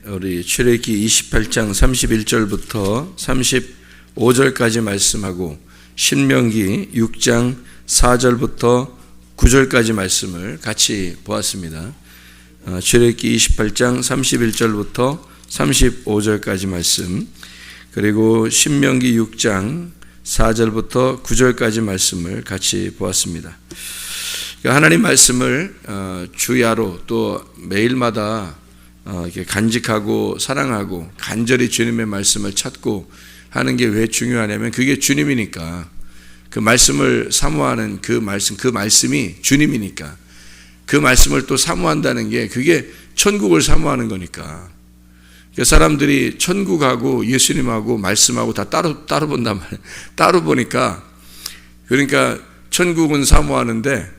우리 출애굽기 28장 31절부터 35절까지 말씀하고 신명기 6장 4절부터 9절까지 말씀을 같이 보았습니다. 출애굽기 28장 31절부터 35절까지 말씀, 그리고 신명기 6장 4절부터 9절까지 말씀을 같이 보았습니다. 하나님 말씀을 주야로 또 매일마다 이렇게 간직하고 사랑하고 간절히 주님의 말씀을 찾고 하는 게 왜 중요하냐면 그게 주님이니까, 그 말씀을 사모하는 그 말씀이 주님이니까, 그 말씀을 또 사모한다는 게 그게 천국을 사모하는 거니까. 사람들이 천국하고 예수님하고 말씀하고 다 따로 본단 말이에요. 따로 보니까, 그러니까 천국은 사모하는데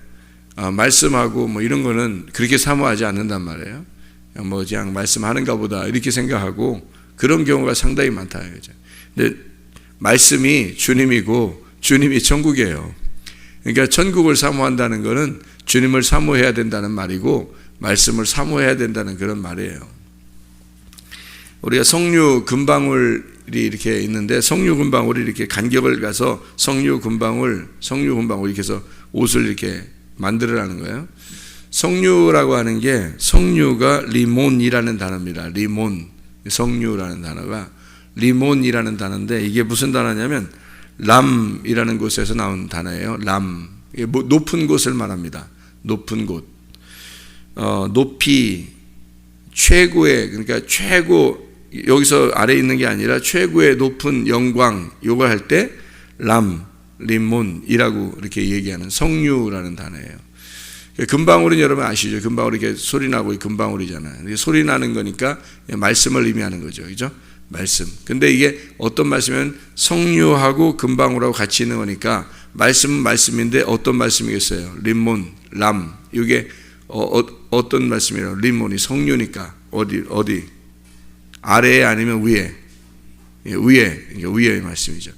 말씀하고 뭐 이런 거는 그렇게 사모하지 않는단 말이에요. 뭐 그냥 말씀하는가 보다 이렇게 생각하고 그런 경우가 상당히 많다 이거죠. 근데 말씀이 주님이고 주님이 천국이에요. 그러니까 천국을 사모한다는 것은 주님을 사모해야 된다는 말이고 말씀을 사모해야 된다는 그런 말이에요. 우리가 석류 금방울이 이렇게 있는데, 석류 금방울이 이렇게 간격을 가서 석류 금방울 이렇게 해서 옷을 이렇게 만들으라는 거예요. 석류라고 하는 게, 석류가 리몬이라는 단어입니다. 리몬, 석류라는 단어가 리몬이라는 단어인데, 이게 무슨 단어냐면 람이라는 곳에서 나온 단어예요. 람, 높은 곳을 말합니다. 높은 곳, 높이, 최고의, 그러니까 최고, 여기서 아래에 있는 게 아니라 최고의 높은 영광, 요걸 할 때 람, 리몬이라고 이렇게 얘기하는 석류라는 단어예요. 금방울은 여러분 아시죠? 금방울이 이렇게 소리 나고 금방울이잖아요. 소리 나는 거니까 말씀을 의미하는 거죠. 그죠? 말씀. 근데 이게 어떤 말씀이면 석류하고 금방울하고 같이 있는 거니까 말씀은 말씀인데 어떤 말씀이겠어요? 림몬, 람. 이게 어떤 말씀이에요? 림몬이 석류니까 어디? 아래에 아니면 위에? 위의 말씀이죠.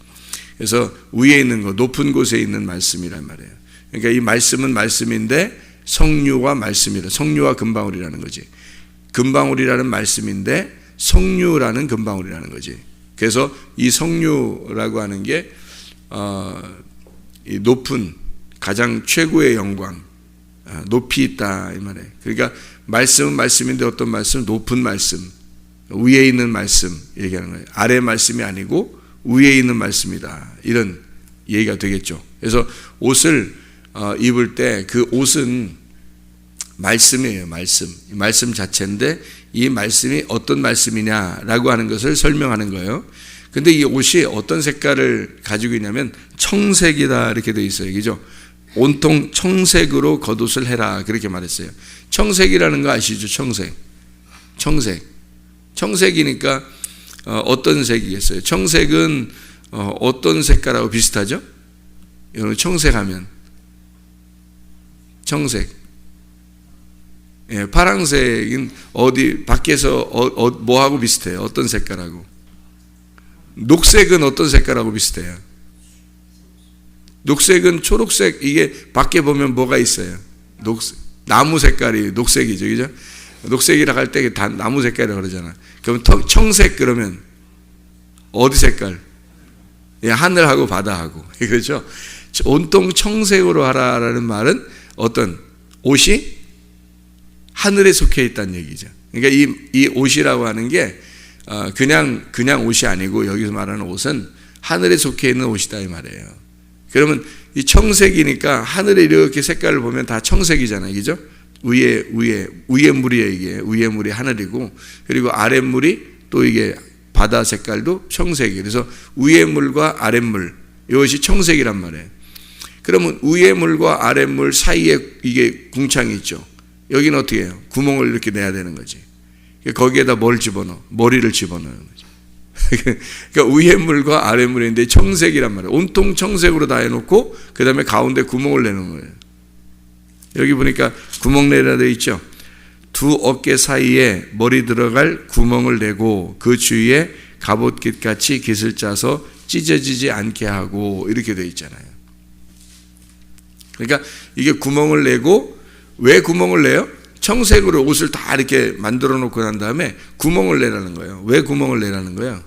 그래서 위에 있는 거, 높은 곳에 있는 말씀이란 말이에요. 그러니까 이 말씀은 말씀인데 석류와 말씀이라, 석류와 금방울이라는 거지. 금방울이라는 말씀인데 석류라는 금방울이라는 거지. 그래서 이 석류라고 하는 게 이 높은, 가장 최고의 영광, 높이 있다 이 말이에요. 그러니까 말씀은 말씀인데 어떤 말씀? 높은 말씀, 위에 있는 말씀 얘기하는 거예요. 아래 말씀이 아니고 위에 있는 말씀이다, 이런 얘기가 되겠죠. 그래서 옷을 입을 때 그 옷은 말씀이에요. 말씀 자체인데 이 말씀이 어떤 말씀이냐라고 하는 것을 설명하는 거예요. 근데 이 옷이 어떤 색깔을 가지고 있냐면 청색이다 이렇게 되어 있어요. 그죠? 온통 청색으로 겉옷을 해라 그렇게 말했어요. 청색이라는 거 아시죠? 청색이니까 어떤 색이겠어요? 청색은 어떤 색깔하고 비슷하죠? 여러분 청색하면 파랑색은 어디 밖에서 뭐하고 비슷해요? 어떤 색깔하고? 녹색은 어떤 색깔하고 비슷해요? 녹색은 초록색, 이게 밖에 보면 뭐가 있어요? 나무 색깔이 녹색이죠, 그죠? 녹색이라고 할 때 나무 색깔이라고 그러잖아. 그럼 청색 그러면 어디 색깔? 하늘하고 바다하고, 그렇죠? 온통 청색으로 하라라는 말은 어떤 옷이 하늘에 속해 있다는 얘기죠. 그러니까 이 옷이라고 하는 게 그냥 옷이 아니고 여기서 말하는 옷은 하늘에 속해 있는 옷이다 이 말이에요. 그러면 이 청색이니까 하늘에 이렇게 색깔을 보면 다 청색이잖아요, 그죠? 위에 물이에요. 이게 위에 물이 하늘이고, 그리고 아래 물이 또 이게 바다 색깔도 청색이에요. 그래서 위에 물과 아래 물, 이것이 청색이란 말이에요. 그러면 위에 물과 아래 물 사이에 이게 궁창이 있죠. 여기는 어떻게 해요? 구멍을 이렇게 내야 되는 거지. 거기에다 뭘 집어넣어? 머리를 집어넣는 거죠. 그러니까 위에 물과 아래 물인데 청색이란 말이에요. 온통 청색으로 다 해놓고 그 다음에 가운데 구멍을 내는 거예요. 여기 보니까 구멍 내라 되어 있죠. 두 어깨 사이에 머리 들어갈 구멍을 내고 그 주위에 갑옷깃같이 깃을 짜서 찢어지지 않게 하고 이렇게 되어 있잖아요. 그러니까 이게 구멍을 내고, 왜 구멍을 내요? 청색으로 옷을 다 이렇게 만들어 놓고 난 다음에 구멍을 내라는 거예요. 왜 구멍을 내라는 거예요?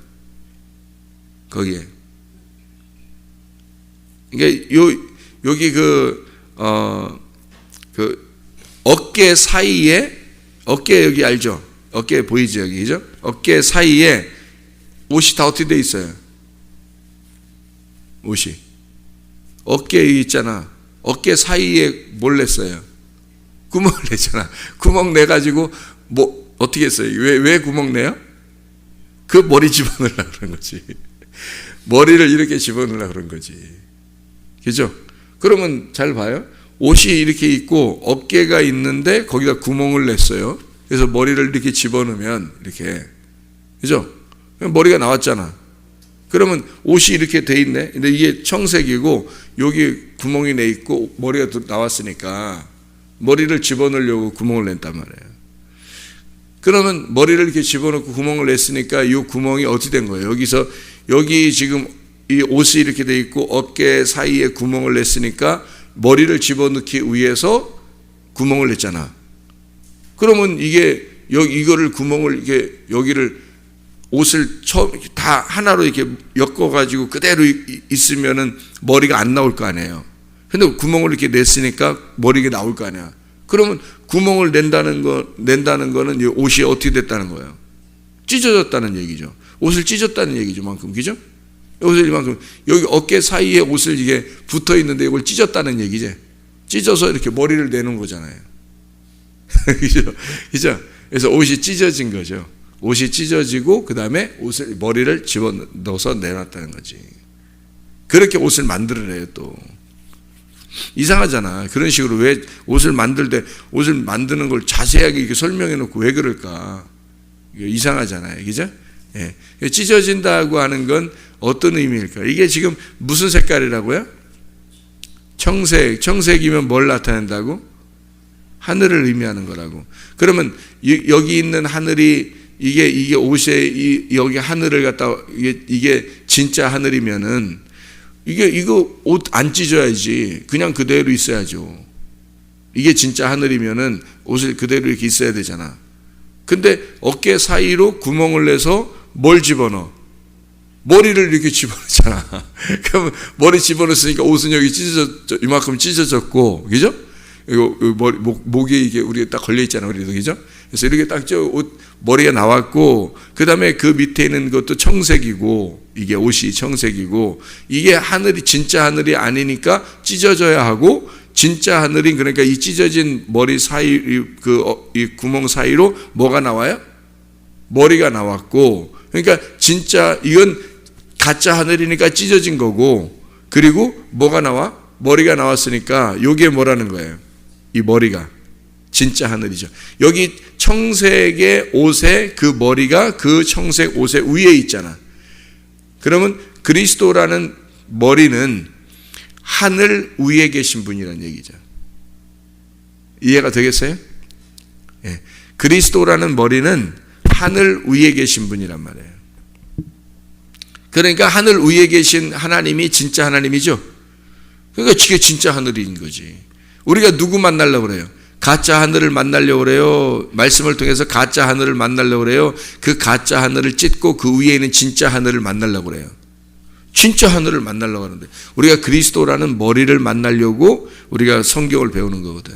거기에. 그러니까 여기 어깨 사이에, 어깨 여기 알죠? 어깨 보이죠? 여기, 그죠? 어깨 사이에 옷이 다 어떻게 돼 있어요? 옷이. 어깨에 있잖아. 어깨 사이에 뭘 냈어요? 구멍을 내잖아. 구멍 내가지고, 뭐, 어떻게 했어요? 왜 구멍 내요? 그 머리 집어넣으려고 그런 거지. 머리를 이렇게 집어넣으려고 그런 거지. 그죠? 그러면 잘 봐요. 옷이 이렇게 있고 어깨가 있는데 거기다 구멍을 냈어요. 그래서 머리를 이렇게 집어넣으면 이렇게, 그죠? 머리가 나왔잖아. 그러면 옷이 이렇게 돼 있네. 근데 이게 청색이고 여기 구멍이 내 있고 머리가 나왔으니까 머리를 집어넣으려고 구멍을 냈단 말이에요. 그러면 머리를 이렇게 집어넣고 구멍을 냈으니까 이 구멍이 어떻게 된 거예요? 여기서 여기 지금 이 옷이 이렇게 돼 있고 어깨 사이에 구멍을 냈으니까 머리를 집어넣기 위해서 구멍을 냈잖아. 그러면 이게 이거를 구멍을 이게 여기를 옷을 다 하나로 이렇게 엮어가지고 그대로 있으면은 머리가 안 나올 거 아니에요. 근데 구멍을 이렇게 냈으니까 머리가 나올 거 아니야. 그러면 구멍을 낸다는 거는 이 옷이 어떻게 됐다는 거예요? 찢어졌다는 얘기죠. 옷을 찢었다는 얘기죠, 만큼, 그죠? 옷을 이만큼 여기 어깨 사이에 옷을 이게 붙어 있는데 이걸 찢었다는 얘기지. 찢어서 이렇게 머리를 내는 거잖아요. 그죠? 그죠? 그래서 옷이 찢어진 거죠. 옷이 찢어지고 그 다음에 머리를 집어넣어서 내놨다는 거지. 그렇게 옷을 만들어내요 또. 이상하잖아. 그런 식으로 왜 옷을 만들 때 옷을 만드는 걸 자세하게 이렇게 설명해 놓고 왜 그럴까? 이상하잖아요. 그죠? 예. 찢어진다고 하는 건 어떤 의미일까? 이게 지금 무슨 색깔이라고요? 청색. 청색이면 뭘 나타낸다고? 하늘을 의미하는 거라고. 그러면 여기 있는 하늘이 이게 옷에 여기 하늘을 갖다 이게 진짜 하늘이면은 이거 옷 안 찢어야지. 그냥 그대로 있어야죠. 이게 진짜 하늘이면은 옷을 그대로 이렇게 있어야 되잖아. 근데 어깨 사이로 구멍을 내서 뭘 집어넣어? 머리를 이렇게 집어넣잖아. 그러면 머리 집어넣었으니까 옷은 여기 이만큼 찢어졌고, 그죠? 이거 목에 이게 우리가 딱 걸려 있잖아, 우리도, 그죠? 그래서 이렇게 딱 머리가 나왔고, 그 다음에 그 밑에 있는 것도 청색이고, 이게 옷이 청색이고, 이게 하늘이 진짜 하늘이 아니니까 찢어져야 하고, 진짜 하늘인, 그러니까 이 찢어진 머리 사이 이 구멍 사이로 뭐가 나와요? 머리가 나왔고, 그러니까 진짜 이건 가짜 하늘이니까 찢어진 거고, 그리고 뭐가 나와? 머리가 나왔으니까 이게 뭐라는 거예요? 이 머리가 진짜 하늘이죠. 여기 청색의 옷에 그 머리가 그 청색 옷의 위에 있잖아. 그러면 그리스도라는 머리는 하늘 위에 계신 분이라는 얘기죠. 이해가 되겠어요? 예. 그리스도라는 머리는 하늘 위에 계신 분이란 말이에요. 그러니까 하늘 위에 계신 하나님이 진짜 하나님이죠. 그러니까 이게 진짜 하늘인 거지. 우리가 누구 만나려고 그래요? 가짜 하늘을 만나려고 그래요. 말씀을 통해서 가짜 하늘을 만나려고 그래요. 그 가짜 하늘을 찢고 그 위에 있는 진짜 하늘을 만나려고 그래요. 진짜 하늘을 만나려고 하는데 우리가 그리스도라는 머리를 만나려고 우리가 성경을 배우는 거거든.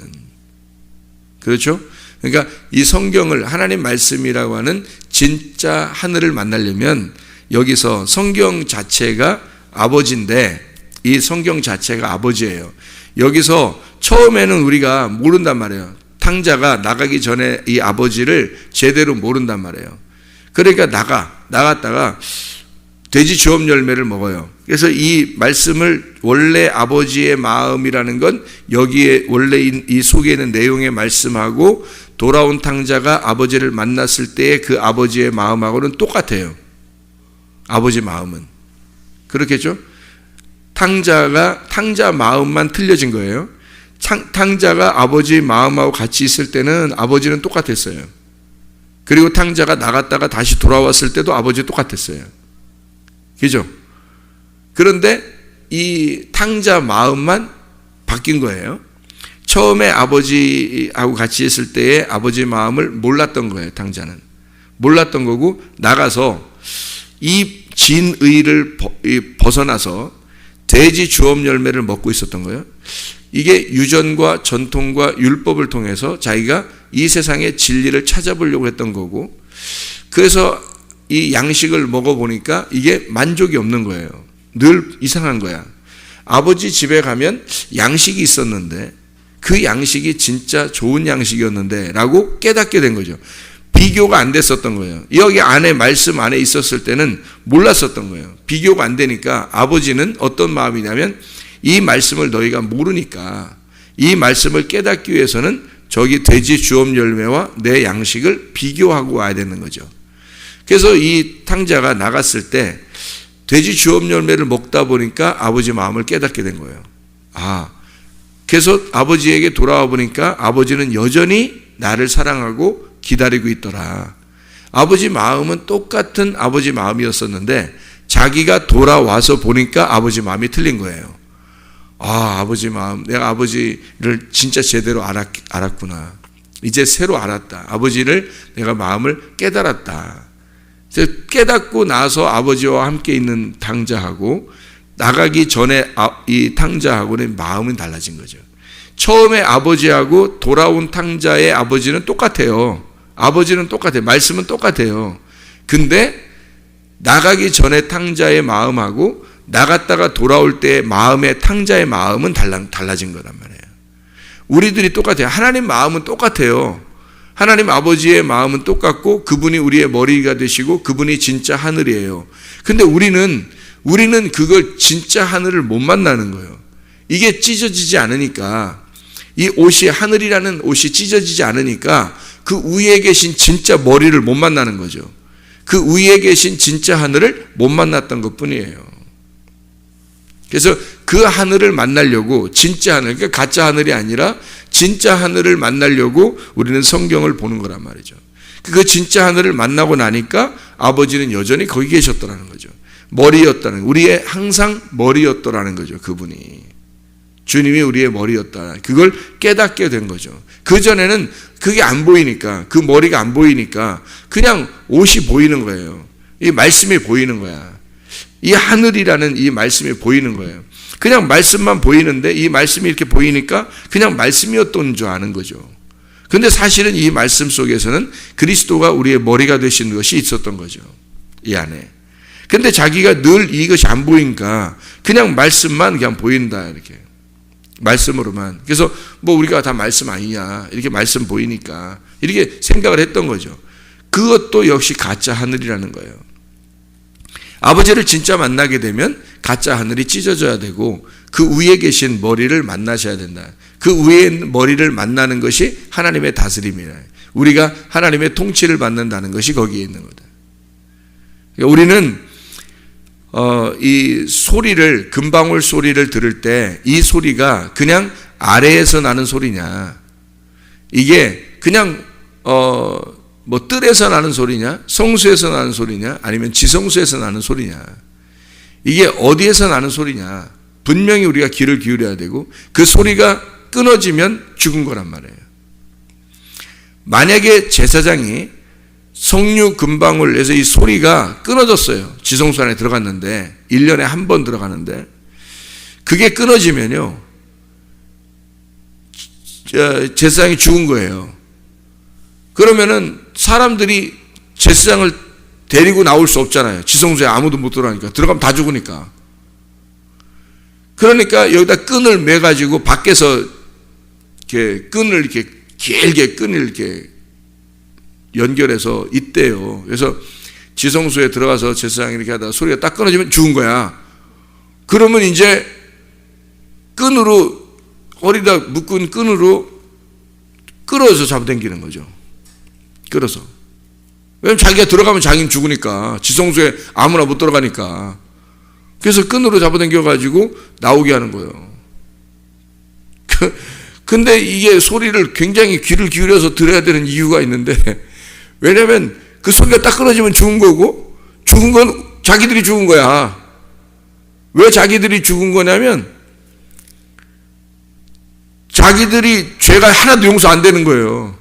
그렇죠? 그러니까 이 성경을 하나님 말씀이라고 하는 진짜 하늘을 만나려면 여기서 성경 자체가 아버지인데 이 성경 자체가 아버지예요. 여기서 처음에는 우리가 모른단 말이에요. 탕자가 나가기 전에 이 아버지를 제대로 모른단 말이에요. 그러니까 나갔다가 돼지 주업 열매를 먹어요. 그래서 이 말씀을 원래 아버지의 마음이라는 건 여기에 원래 이 속에 있는 내용의 말씀하고 돌아온 탕자가 아버지를 만났을 때의 그 아버지의 마음하고는 똑같아요. 아버지 마음은. 그렇겠죠? 탕자 마음만 틀려진 거예요. 탕자가 아버지 마음하고 같이 있을 때는 아버지는 똑같았어요. 그리고 탕자가 나갔다가 다시 돌아왔을 때도 아버지 똑같았어요. 그죠? 그런데 이 탕자 마음만 바뀐 거예요. 처음에 아버지하고 같이 있을 때의 아버지 마음을 몰랐던 거예요. 탕자는 몰랐던 거고, 나가서 이 진의를 벗어나서 돼지 주업 열매를 먹고 있었던 거예요. 이게 유전과 전통과 율법을 통해서 자기가 이 세상의 진리를 찾아보려고 했던 거고, 그래서 이 양식을 먹어보니까 이게 만족이 없는 거예요. 늘 이상한 거야. 아버지 집에 가면 양식이 있었는데 그 양식이 진짜 좋은 양식이었는데 라고 깨닫게 된 거죠. 비교가 안 됐었던 거예요. 여기 안에 말씀 안에 있었을 때는 몰랐었던 거예요. 비교가 안 되니까 아버지는 어떤 마음이냐면, 이 말씀을 너희가 모르니까 이 말씀을 깨닫기 위해서는 저기 돼지 주업 열매와 내 양식을 비교하고 와야 되는 거죠. 그래서 이 탕자가 나갔을 때 돼지 주업 열매를 먹다 보니까 아버지 마음을 깨닫게 된 거예요. 그래서 아버지에게 돌아와 보니까 아버지는 여전히 나를 사랑하고 기다리고 있더라. 아버지 마음은 똑같은 아버지 마음이었었는데 자기가 돌아와서 보니까 아버지 마음이 틀린 거예요. 아버지 마음, 내가 아버지를 진짜 제대로 알았구나. 이제 새로 알았다. 아버지를 내가 마음을 깨달았다. 깨닫고 나서 아버지와 함께 있는 탕자하고 나가기 전에 이 탕자하고는 마음은 달라진 거죠. 처음에 아버지하고 돌아온 탕자의 아버지는 똑같아요. 아버지는 똑같아요. 말씀은 똑같아요. 근데 나가기 전에 탕자의 마음하고 나갔다가 돌아올 때의 마음의 탕자의 마음은 달라진 거란 말이에요. 우리들이 똑같아요. 하나님 마음은 똑같아요. 하나님 아버지의 마음은 똑같고 그분이 우리의 머리가 되시고 그분이 진짜 하늘이에요. 근데 우리는 그걸 진짜 하늘을 못 만나는 거예요. 이게 찢어지지 않으니까, 이 옷이, 하늘이라는 옷이 찢어지지 않으니까 그 위에 계신 진짜 머리를 못 만나는 거죠. 그 위에 계신 진짜 하늘을 못 만났던 것 뿐이에요. 그래서 그 하늘을 만나려고, 진짜 하늘, 그러니까 가짜 하늘이 아니라 진짜 하늘을 만나려고 우리는 성경을 보는 거란 말이죠. 그 진짜 하늘을 만나고 나니까 아버지는 여전히 거기 계셨더라는 거죠. 머리였다는, 우리의 항상 머리였더라는 거죠. 그분이, 주님이 우리의 머리였다. 그걸 깨닫게 된 거죠. 그전에는 그게 안 보이니까, 그 머리가 안 보이니까 그냥 옷이 보이는 거예요. 이 말씀이 보이는 거야. 이 하늘이라는 이 말씀이 보이는 거예요. 그냥 말씀만 보이는데 이 말씀이 이렇게 보이니까 그냥 말씀이었던 줄 아는 거죠. 근데 사실은 이 말씀 속에서는 그리스도가 우리의 머리가 되신 것이 있었던 거죠. 이 안에. 근데 자기가 늘 이것이 안 보이니까 그냥 말씀만 그냥 보인다, 이렇게. 말씀으로만. 그래서 뭐 우리가 다 말씀 아니냐, 이렇게 말씀 보이니까 이렇게 생각을 했던 거죠. 그것도 역시 가짜 하늘이라는 거예요. 아버지를 진짜 만나게 되면 가짜 하늘이 찢어져야 되고 그 위에 계신 머리를 만나셔야 된다. 그 위에 머리를 만나는 것이 하나님의 다스림이라. 우리가 하나님의 통치를 받는다는 것이 거기에 있는 거다. 우리는 이 소리를, 금방울 소리를 들을 때 이 소리가 그냥 아래에서 나는 소리냐, 이게 그냥 뭐 뜰에서 나는 소리냐, 성수에서 나는 소리냐, 아니면 지성수에서 나는 소리냐, 이게 어디에서 나는 소리냐, 분명히 우리가 귀를 기울여야 되고 그 소리가 끊어지면 죽은 거란 말이에요. 만약에 제사장이 석류 금방울에서 이 소리가 끊어졌어요. 지성수 안에 들어갔는데 1년에 한 번 들어가는데 그게 끊어지면요, 제사장이 죽은 거예요. 그러면은 사람들이 제사장을 데리고 나올 수 없잖아요. 지성소에 아무도 못 들어가니까. 들어가면 다 죽으니까. 그러니까 여기다 끈을 매가지고 밖에서 이렇게 끈을 이렇게 길게 끈을 이렇게 연결해서 있대요. 그래서 지성소에 들어가서 제사장이 이렇게 하다가 소리가 딱 끊어지면 죽은 거야. 그러면 이제 끈으로, 허리다 묶은 끈으로 끌어서 잡아당기는 거죠. 끌어서. 왜냐면 자기가 들어가면 자기는 죽으니까. 지성소에 아무나 못 들어가니까. 그래서 끈으로 잡아당겨가지고 나오게 하는 거예요. 근데 이게 소리를 굉장히 귀를 기울여서 들어야 되는 이유가 있는데, 왜냐면 그 소리가 딱 끊어지면 죽은 거고, 죽은 건 자기들이 죽은 거야. 왜 자기들이 죽은 거냐면 자기들이 죄가 하나도 용서 안 되는 거예요.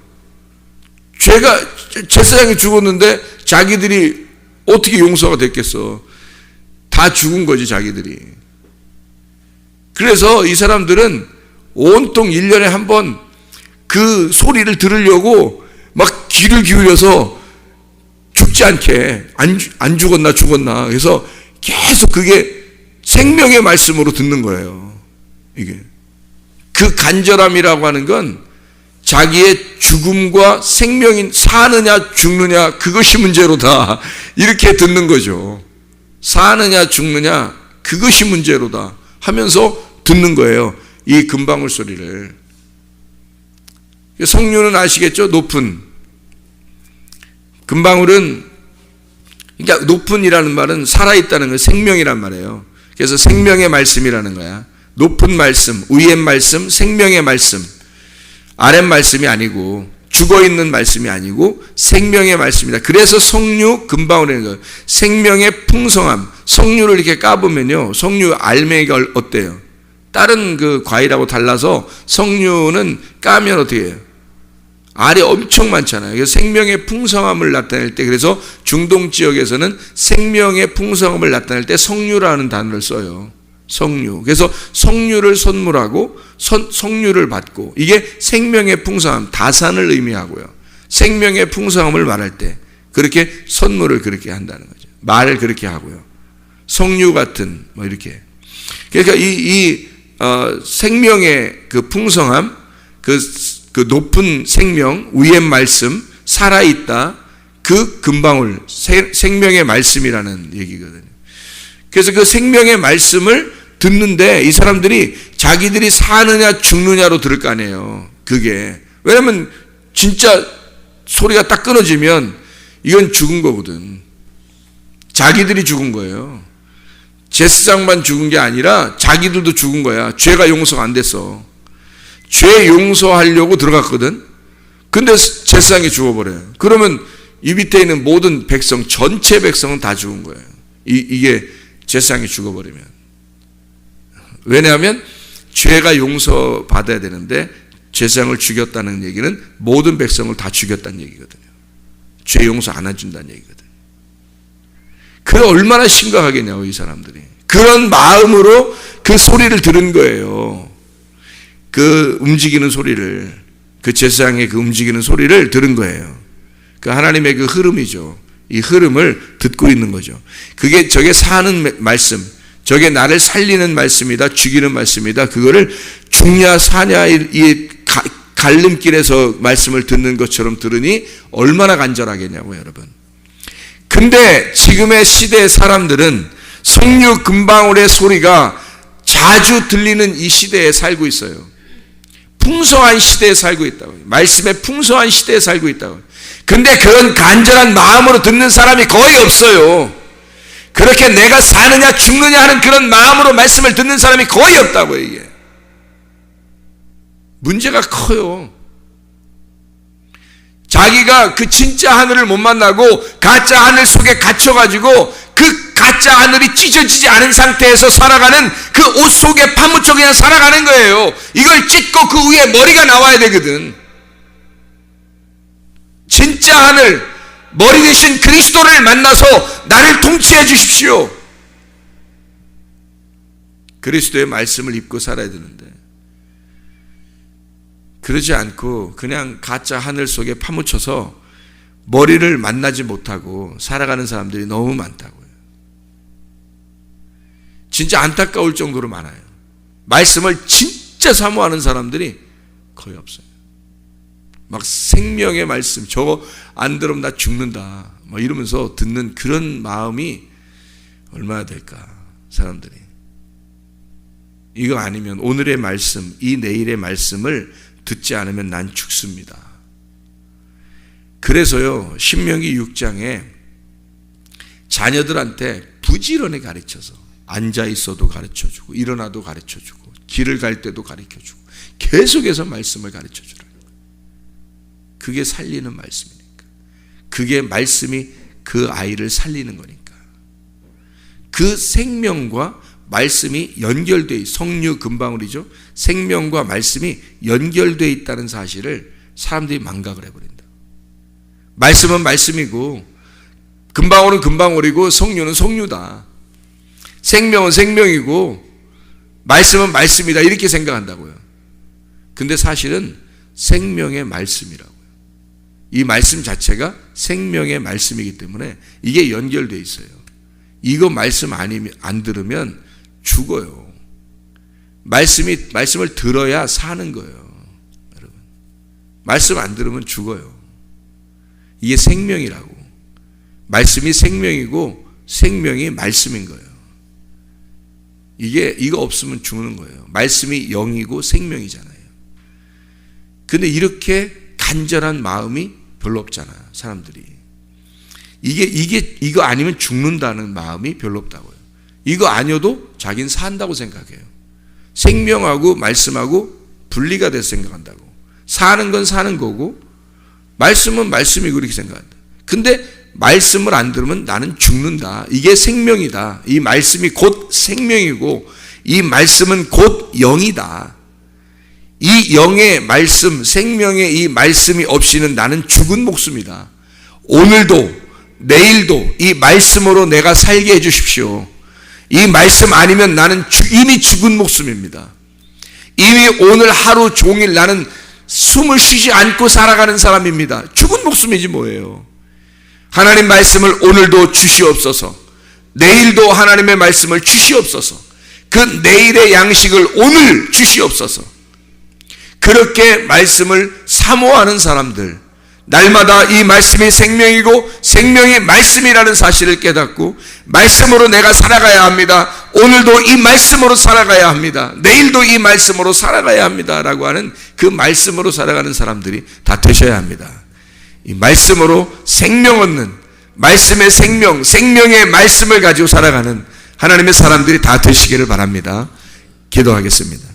죄가 제사장이 죽었는데 자기들이 어떻게 용서가 됐겠어? 다 죽은 거지 자기들이. 그래서 이 사람들은 온통 1년에 한 번 그 소리를 들으려고 막 귀를 기울여서 죽지 않게 안 죽었나 그래서 계속 그게 생명의 말씀으로 듣는 거예요. 이게 그 간절함이라고 하는 건 자기의 죽음과 생명인 사느냐 죽느냐 그것이 문제로다 이렇게 듣는 거죠. 사느냐 죽느냐 그것이 문제로다 하면서 듣는 거예요. 이 금방울 소리를. 성류는 아시겠죠? 높은. 금방울은, 그러니까 높은이라는 말은 살아있다는 거, 생명이란 말이에요. 그래서 생명의 말씀이라는 거야. 높은 말씀, 위의 말씀, 생명의 말씀. 아랫 말씀이 아니고, 죽어있는 말씀이 아니고, 생명의 말씀이다. 그래서 성류, 금방울이라는 거예요. 생명의 풍성함. 성류를 이렇게 까보면요. 성류 알맹이가 어때요? 다른 그 과일하고 달라서 성류는 까면 어떻게 해요? 알이 엄청 많잖아요. 그래서 생명의 풍성함을 나타낼 때, 그래서 중동 지역에서는 생명의 풍성함을 나타낼 때 성류라는 단어를 써요. 성류. 그래서 성류를 선물하고 성류를 받고, 이게 생명의 풍성함, 다산을 의미하고요. 생명의 풍성함을 말할 때 그렇게 선물을 그렇게 한다는 거죠. 말을 그렇게 하고요. 성류 같은 뭐 이렇게. 그러니까 생명의 그 풍성함, 그 높은 생명, 위의 말씀, 살아있다, 그 금방울, 생명의 말씀이라는 얘기거든요. 그래서 그 생명의 말씀을 듣는데 이 사람들이 자기들이 사느냐 죽느냐로 들을 거 아니에요. 그게. 왜냐면 진짜 소리가 딱 끊어지면 이건 죽은 거거든. 자기들이 죽은 거예요. 제사장만 죽은 게 아니라 자기들도 죽은 거야. 죄가 용서가 안 됐어. 죄 용서하려고 들어갔거든. 근데 제사장이 죽어버려요. 그러면 이 밑에 있는 모든 백성, 전체 백성은 다 죽은 거예요. 이게 제사장이 죽어버리면. 왜냐하면 죄가 용서받아야 되는데 제사장을 죽였다는 얘기는 모든 백성을 다 죽였다는 얘기거든요. 죄 용서 안 해준다는 얘기거든요. 그게 얼마나 심각하겠냐고 이 사람들이. 그런 마음으로 그 소리를 들은 거예요. 그 움직이는 소리를, 그 제사장의 그 움직이는 소리를 들은 거예요. 그 하나님의 그 흐름이죠. 이 흐름을 듣고 있는 거죠. 그게 저게 사는 말씀, 저게 나를 살리는 말씀이다, 죽이는 말씀이다. 그거를 죽냐 사냐 이 갈림길에서 말씀을 듣는 것처럼 들으니 얼마나 간절하겠냐고요, 여러분. 근데 지금의 시대의 사람들은 성류 금방울의 소리가 자주 들리는 이 시대에 살고 있어요. 풍성한 시대에 살고 있다고요. 말씀의 풍성한 시대에 살고 있다고요. 근데 그런 간절한 마음으로 듣는 사람이 거의 없어요. 그렇게 내가 사느냐 죽느냐 하는 그런 마음으로 말씀을 듣는 사람이 거의 없다고요. 이게 문제가 커요. 자기가 그 진짜 하늘을 못 만나고 가짜 하늘 속에 갇혀가지고 그 가짜 하늘이 찢어지지 않은 상태에서 살아가는 그 옷 속에 파묻혀 그냥 살아가는 거예요. 이걸 찢고 그 위에 머리가 나와야 되거든. 진짜 하늘, 머리 대신 그리스도를 만나서 나를 통치해 주십시오. 그리스도의 말씀을 입고 살아야 되는데 그러지 않고 그냥 가짜 하늘 속에 파묻혀서 머리를 만나지 못하고 살아가는 사람들이 너무 많다고요. 진짜 안타까울 정도로 많아요. 말씀을 진짜 사모하는 사람들이 거의 없어요. 막 생명의 말씀, 저거 안 들으면 나 죽는다 막 이러면서 듣는 그런 마음이 얼마나 될까, 사람들이. 이거 아니면 오늘의 말씀, 이 내일의 말씀을 듣지 않으면 난 죽습니다. 그래서요, 신명기 6장에 자녀들한테 부지런히 가르쳐서 앉아 있어도 가르쳐주고 일어나도 가르쳐주고 길을 갈 때도 가르쳐주고 계속해서 말씀을 가르쳐주라는 거예요. 그게 살리는 말씀이니까. 그게 말씀이 그 아이를 살리는 거니까. 그 생명과 말씀이 연결되어 성류 금방울이죠. 생명과 말씀이 연결되어 있다는 사실을 사람들이 망각을 해버린다. 말씀은 말씀이고 금방울은 금방울이고 성류는 성류다. 생명은 생명이고 말씀은 말씀이다. 이렇게 생각한다고요. 근데 사실은 생명의 말씀이라고요. 이 말씀 자체가 생명의 말씀이기 때문에 이게 연결되어 있어요. 이거 말씀 안 들으면 죽어요. 말씀을 들어야 사는 거예요. 여러분, 말씀 안 들으면 죽어요. 이게 생명이라고. 말씀이 생명이고 생명이 말씀인 거예요. 이거 없으면 죽는 거예요. 말씀이 영이고 생명이잖아요. 근데 이렇게 간절한 마음이 별로 없잖아요, 사람들이. 이거 아니면 죽는다는 마음이 별로 없다고요. 이거 아니어도 자기는 산다고 생각해요. 생명하고 말씀하고 분리가 돼서 생각한다고. 사는 건 사는 거고 말씀은 말씀이고 이렇게 생각한다. 근데 말씀을 안 들으면 나는 죽는다. 이게 생명이다. 이 말씀이 곧 생명이고 이 말씀은 곧 영이다. 이 영의 말씀, 생명의 이 말씀이 없이는 나는 죽은 목숨이다. 오늘도 내일도 이 말씀으로 내가 살게 해 주십시오. 이 말씀 아니면 나는 이미 죽은 목숨입니다. 이미 오늘 하루 종일 나는 숨을 쉬지 않고 살아가는 사람입니다. 죽은 목숨이지 뭐예요. 하나님 말씀을 오늘도 주시옵소서. 내일도 하나님의 말씀을 주시옵소서. 그 내일의 양식을 오늘 주시옵소서. 그렇게 말씀을 사모하는 사람들, 날마다 이 말씀이 생명이고 생명이 말씀이라는 사실을 깨닫고 말씀으로 내가 살아가야 합니다. 오늘도 이 말씀으로 살아가야 합니다. 내일도 이 말씀으로 살아가야 합니다. 라고 하는 그 말씀으로 살아가는 사람들이 다 되셔야 합니다. 이 말씀으로 생명 얻는, 말씀의 생명, 생명의 말씀을 가지고 살아가는 하나님의 사람들이 다 되시기를 바랍니다. 기도하겠습니다.